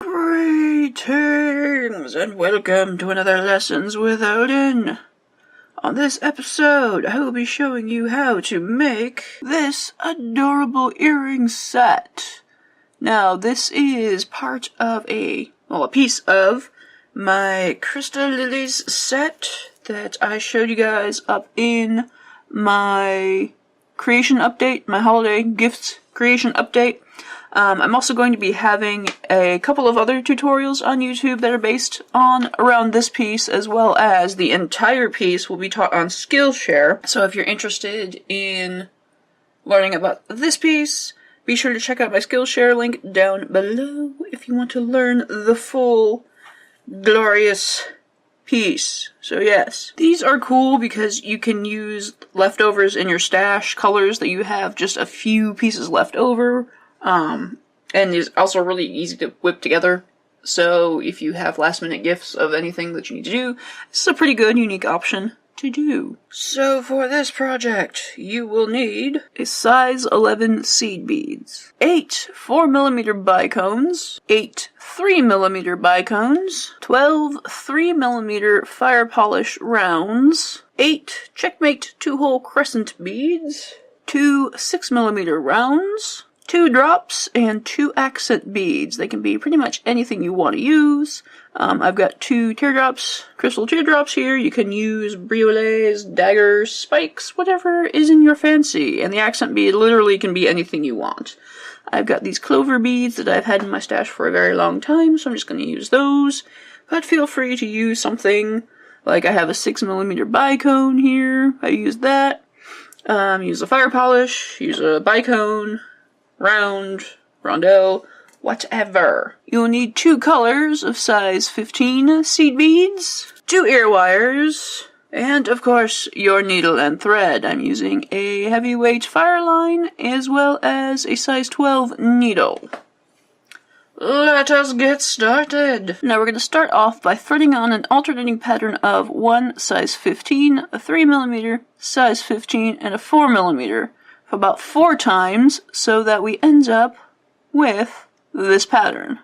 Greetings and welcome to another Lessons with Odin. On this episode, I will be showing you how to make this adorable earring set. Now, this is part of a piece of my Crystal Lilies set that I showed you guys up in my creation update, my holiday gifts creation update. I'm also going to be having a couple of other tutorials on YouTube that are based on around this piece, as well as the entire piece will be taught on Skillshare. So if you're interested in learning about this piece, be sure to check out my Skillshare link down below if you want to learn the full glorious piece. So yes, these are cool because you can use leftovers in your stash, colors that you have just a few pieces left over. And is also really easy to whip together. So if you have last minute gifts of anything that you need to do, this is a pretty good, unique option to do. So for this project, you will need a size 11 seed beads, 8 4mm bicones, 8 3mm bicones, 12 3mm fire polish rounds, 8 CzechMates 2-hole crescent beads, 2 6mm rounds, 2 drops, and 2 accent beads. They can be pretty much anything you want to use. I've got 2 teardrops, crystal teardrops here. You can use Briolettes, daggers, spikes, whatever is in your fancy. And the accent bead literally can be anything you want. I've got these clover beads that I've had in my stash for a very long time, so I'm just going to use those. But feel free to use something like I have a 6mm bicone here. I use that. Use a fire polish, use a bicone, round, rondelle, whatever. You'll need 2 colors of size 15 seed beads, 2 ear wires, and of course your needle and thread. I'm using a heavyweight fire line as well as a size 12 needle. Let us get started. Now we're going to start off by threading on an alternating pattern of 1 size 15, a 3mm, size 15, and a 4mm. About 4 times so that we end up with this pattern.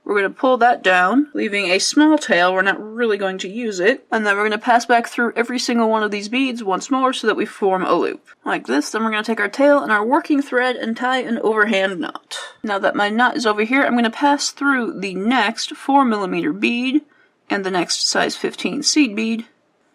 We're going to pull that down, leaving a small tail. We're not really going to use it. And then we're going to pass back through every single one of these beads once more so that we form a loop. Like this. Then we're going to take our tail and our working thread and tie an overhand knot. Now that my knot is over here, I'm going to pass through the next 4mm bead and the next size 15 seed bead,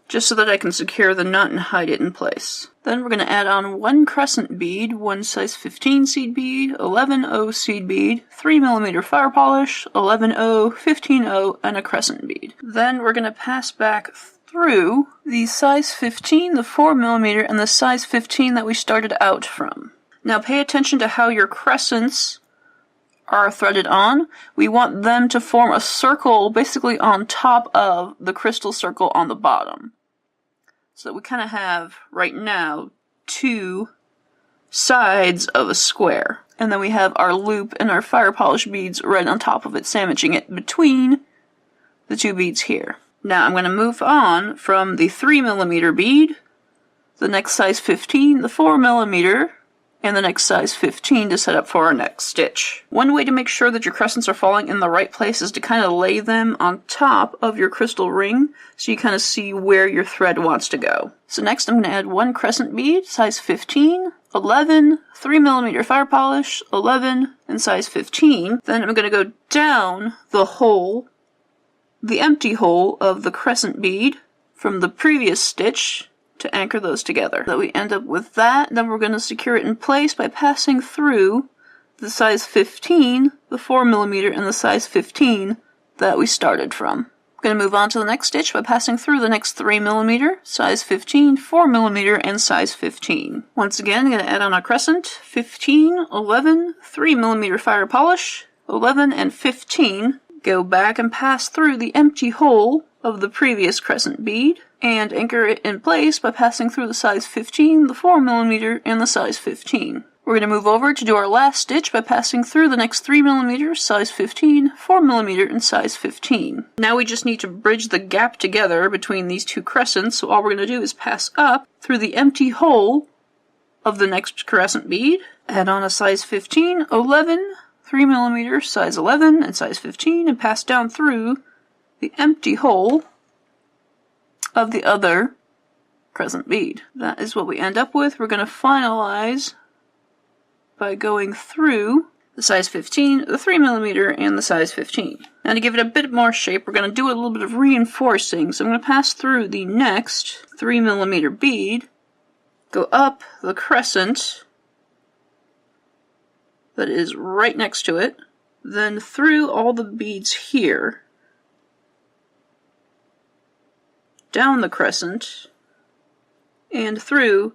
just so that I can secure the knot and hide it in place. Then we're going to add on 1 crescent bead, 1 size 15 seed bead, 11-0 seed bead, 3mm fire polish, 11-0, 15-0, and a crescent bead. Then we're going to pass back through the size 15, the 4mm, and the size 15 that we started out from. Now pay attention to how your crescents are threaded on. We want them to form a circle basically on top of the crystal circle on the bottom. So we kind of have, right now, 2 sides of a square. And then we have our loop and our fire polish beads right on top of it, sandwiching it between the 2 beads here. Now I'm going to move on from the 3mm bead, the next size 15, the 4mm, and the next size 15 to set up for our next stitch. One way to make sure that your crescents are falling in the right place is to kind of lay them on top of your crystal ring so you kind of see where your thread wants to go. So next I'm going to add 1 crescent bead, size 15, 11, 3mm fire polish, 11, and size 15. Then I'm going to go down the hole, the empty hole of the crescent bead from the previous stitch, to anchor those together. So we end up with that. Then we're going to secure it in place by passing through the size 15, the 4mm, and the size 15 that we started from. I'm going to move on to the next stitch by passing through the next 3mm, size 15, 4mm, and size 15. Once again, I'm going to add on a crescent, 15, 11, 3mm fire polish, 11, and 15. Go back and pass through the empty hole of the previous crescent bead, and anchor it in place by passing through the size 15, the 4mm, and the size 15. We're going to move over to do our last stitch by passing through the next 3mm, size 15, 4mm, and size 15. Now we just need to bridge the gap together between these 2 crescents, so all we're going to do is pass up through the empty hole of the next crescent bead, add on a size 15, 11, 3mm, size 11 and size 15, and pass down through the empty hole of the other crescent bead. That is what we end up with. We're going to finalize by going through the size 15, the 3mm, and the size 15. Now to give it a bit more shape, we're going to do a little bit of reinforcing. So I'm going to pass through the next 3mm bead, go up the crescent that is right next to it, then through all the beads here, down the crescent, and through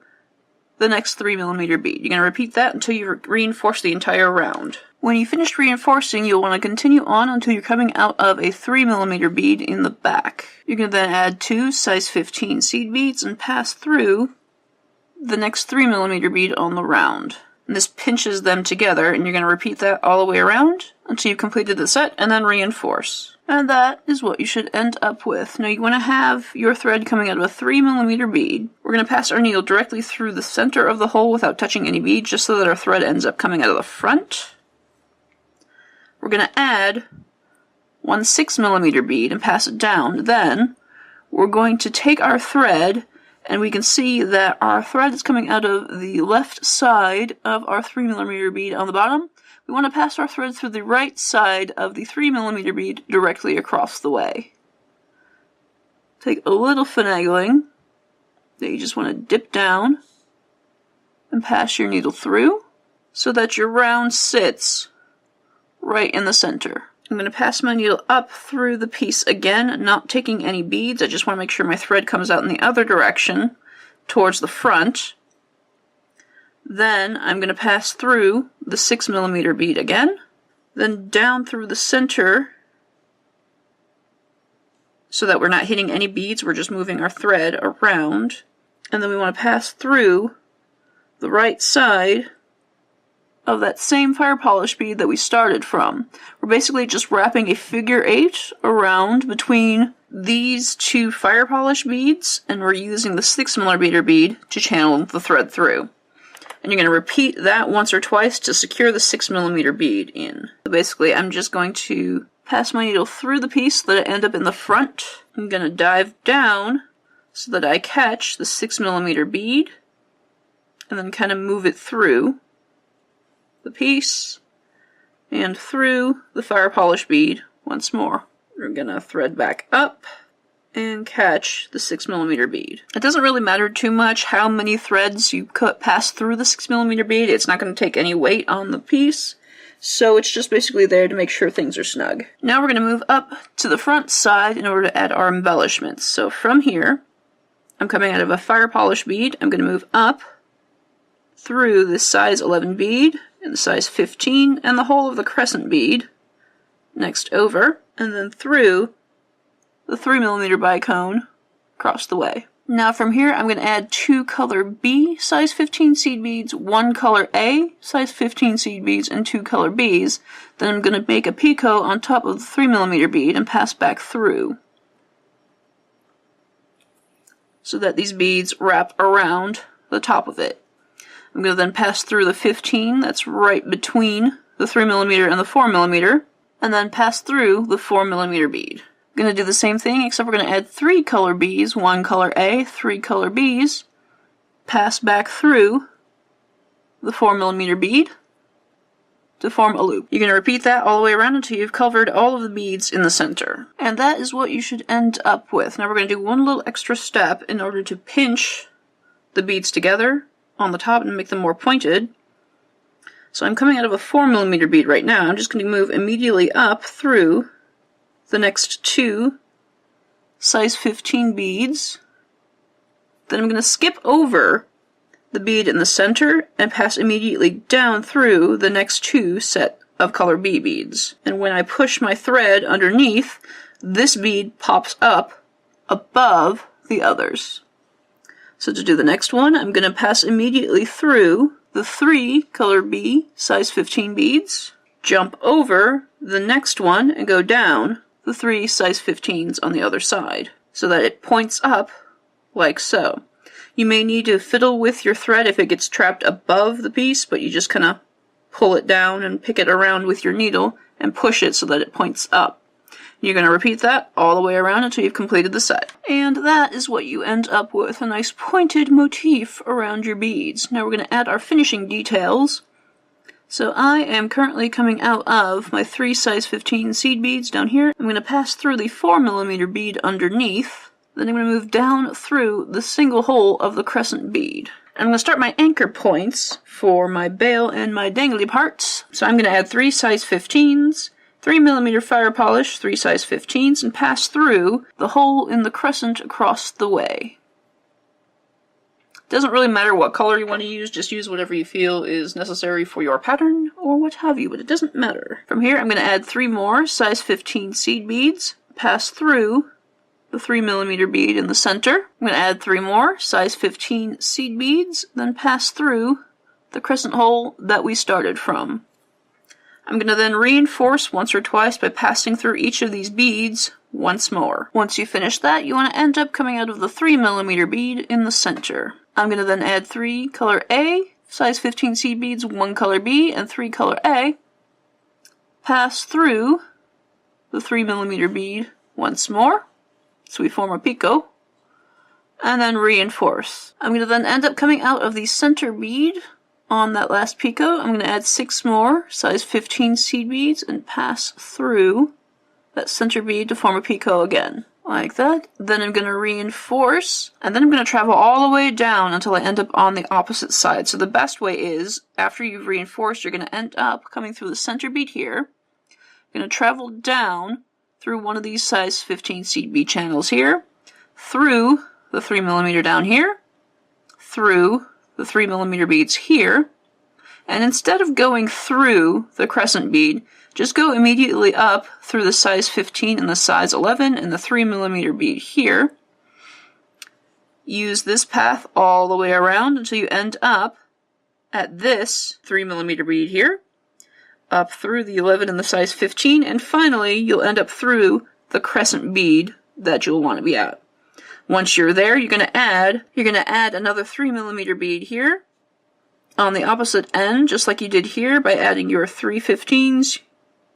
the next 3mm bead. You're going to repeat that until you reinforce the entire round. When you finish reinforcing, you'll want to continue on until you're coming out of a 3mm bead in the back. You're going to then add 2 size 15 seed beads and pass through the next 3mm bead on the round. And this pinches them together, and you're going to repeat that all the way around until you've completed the set, and then reinforce. And that is what you should end up with. Now you want to have your thread coming out of a 3mm bead. We're going to pass our needle directly through the center of the hole without touching any bead, just so that our thread ends up coming out of the front. We're going to add 1 6mm bead and pass it down. Then we're going to take our thread, and we can see that our thread is coming out of the left side of our 3mm bead on the bottom. We want to pass our thread through the right side of the 3mm bead directly across the way. Take a little finagling that you just want to dip down and pass your needle through so that your round sits right in the center. I'm going to pass my needle up through the piece again, not taking any beads. I just want to make sure my thread comes out in the other direction, towards the front. Then I'm going to pass through the 6mm bead again, then down through the center, so that we're not hitting any beads, we're just moving our thread around. And then we want to pass through the right side of that same fire polish bead that we started from. We're basically just wrapping a figure 8 around between these 2 fire polish beads, and we're using the 6mm bead to channel the thread through. And you're going to repeat that once or twice to secure the 6mm bead in. So basically, I'm just going to pass my needle through the piece so that I end up in the front. I'm going to dive down so that I catch the 6mm bead, and then kind of move it through the piece and through the fire polish bead once more. We're going to thread back up and catch the 6mm bead. It doesn't really matter too much how many threads you pass through the 6mm bead. It's not going to take any weight on the piece, so it's just basically there to make sure things are snug. Now we're going to move up to the front side in order to add our embellishments. So from here, I'm coming out of a fire polish bead. I'm going to move up through the size 11 bead and the size 15 and the whole of the crescent bead, next over, and then through the 3mm bicone across the way. Now from here I'm going to add 2 color B size 15 seed beads, 1 color A size 15 seed beads, and 2 color Bs. Then I'm going to make a picot on top of the 3mm bead and pass back through, so that these beads wrap around the top of it. I'm going to then pass through the 15 that's right between the 3mm and the 4mm, and then pass through the 4mm bead. I'm going to do the same thing, except we're going to add 3 color Bs, 1 color A, 3 color Bs, pass back through the 4mm bead to form a loop. You're going to repeat that all the way around until you've covered all of the beads in the center. And that is what you should end up with. Now we're going to do one little extra step in order to pinch the beads together on the top and make them more pointed. So I'm coming out of a 4mm bead right now. I'm just going to move immediately up through the next 2 size 15 beads. Then I'm going to skip over the bead in the center and pass immediately down through the next 2 set of color B beads. And when I push my thread underneath, this bead pops up above the others. So to do the next one, I'm going to pass immediately through the 3 color B size 15 beads, jump over the next one, and go down the 3 size 15s on the other side, so that it points up like so. You may need to fiddle with your thread if it gets trapped above the piece, but you just kind of pull it down and pick it around with your needle and push it so that it points up. You're going to repeat that all the way around until you've completed the set. And that is what you end up with, a nice pointed motif around your beads. Now we're going to add our finishing details. So I am currently coming out of my 3 size 15 seed beads down here. I'm going to pass through the 4mm bead underneath. Then I'm going to move down through the single hole of the crescent bead. I'm going to start my anchor points for my bail and my dangly parts. So I'm going to add 3 size 15s, 3mm fire polish, 3 size 15s, and pass through the hole in the crescent across the way. Doesn't really matter what color you want to use, just use whatever you feel is necessary for your pattern, or what have you, but it doesn't matter. From here, I'm going to add 3 more size 15 seed beads, pass through the 3mm bead in the center. I'm going to add 3 more size 15 seed beads, then pass through the crescent hole that we started from. I'm going to then reinforce once or twice by passing through each of these beads once more. Once you finish that, you want to end up coming out of the 3mm bead in the center. I'm going to then add 3 color A, size 15 seed beads, 1 color B, and 3 color A. Pass through the 3mm bead once more, so we form a picot, and then reinforce. I'm going to then end up coming out of the center bead on that last picot. I'm going to add 6 more size 15 seed beads and pass through that center bead to form a picot again. Like that. Then I'm going to reinforce, and then I'm going to travel all the way down until I end up on the opposite side. So the best way is, after you've reinforced, you're going to end up coming through the center bead here. You're going to travel down through one of these size 15 seed bead channels here, through the 3mm down here, through the 3mm beads here, and instead of going through the crescent bead, just go immediately up through the size 15 and the size 11 and the 3mm bead here. Use this path all the way around until you end up at this 3mm bead here, up through the 11 and the size 15, and finally you'll end up through the crescent bead that you'll want to be at. Once you're there, you're going to add another 3mm bead here on the opposite end, just like you did here, by adding your 3 15s,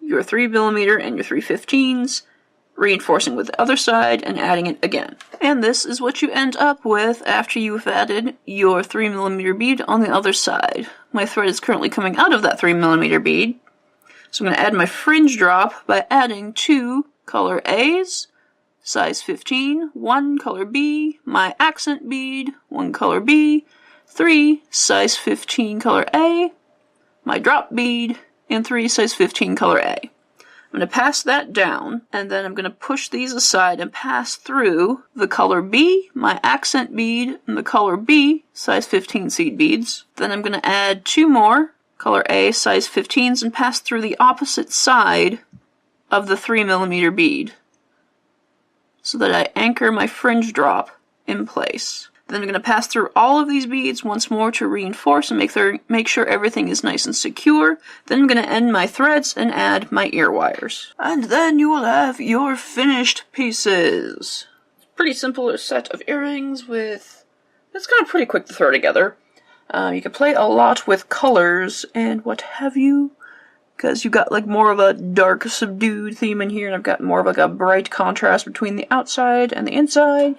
your 3mm, and your 3 15s, reinforcing with the other side, and adding it again. And this is what you end up with after you've added your 3mm bead on the other side. My thread is currently coming out of that 3mm bead, so I'm going to add my fringe drop by adding 2 color A's, size 15, 1 color B, my accent bead, 1 color B, 3 size 15 color A, my drop bead, and 3 size 15 color A. I'm going to pass that down, and then I'm going to push these aside and pass through the color B, my accent bead, and the color B, size 15 seed beads. Then I'm going to add 2 more color A, size 15s, and pass through the opposite side of the 3mm bead, so that I anchor my fringe drop in place. Then I'm going to pass through all of these beads once more to reinforce and make sure everything is nice and secure. Then I'm going to end my threads and add my ear wires. And then you will have your finished pieces. Pretty simple set of earrings with... It's kind of pretty quick to throw together. You can play a lot with colors and what have you, because you've got like more of a dark subdued theme in here, and I've got more of like a bright contrast between the outside and the inside.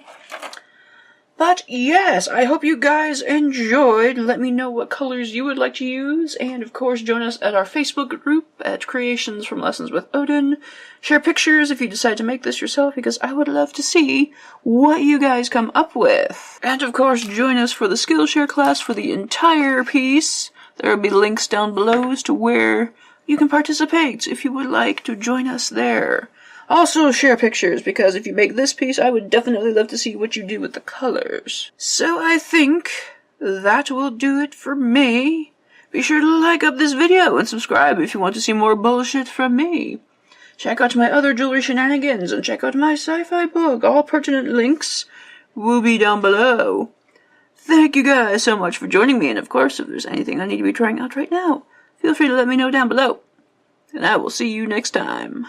But yes, I hope you guys enjoyed. Let me know what colors you would like to use, and of course join us at our Facebook group at Creations from Lessons with Odin. Share pictures if you decide to make this yourself, because I would love to see what you guys come up with. And of course join us for the Skillshare class for the entire piece. There will be links down below as to where you can participate if you would like to join us there. Also share pictures, because if you make this piece, I would definitely love to see what you do with the colors. So I think that will do it for me. Be sure to like up this video and subscribe if you want to see more bullshit from me. Check out my other jewelry shenanigans and check out my sci-fi book. All pertinent links will be down below. Thank you guys so much for joining me, and of course, if there's anything I need to be trying out right now, feel free to let me know down below. And I will see you next time.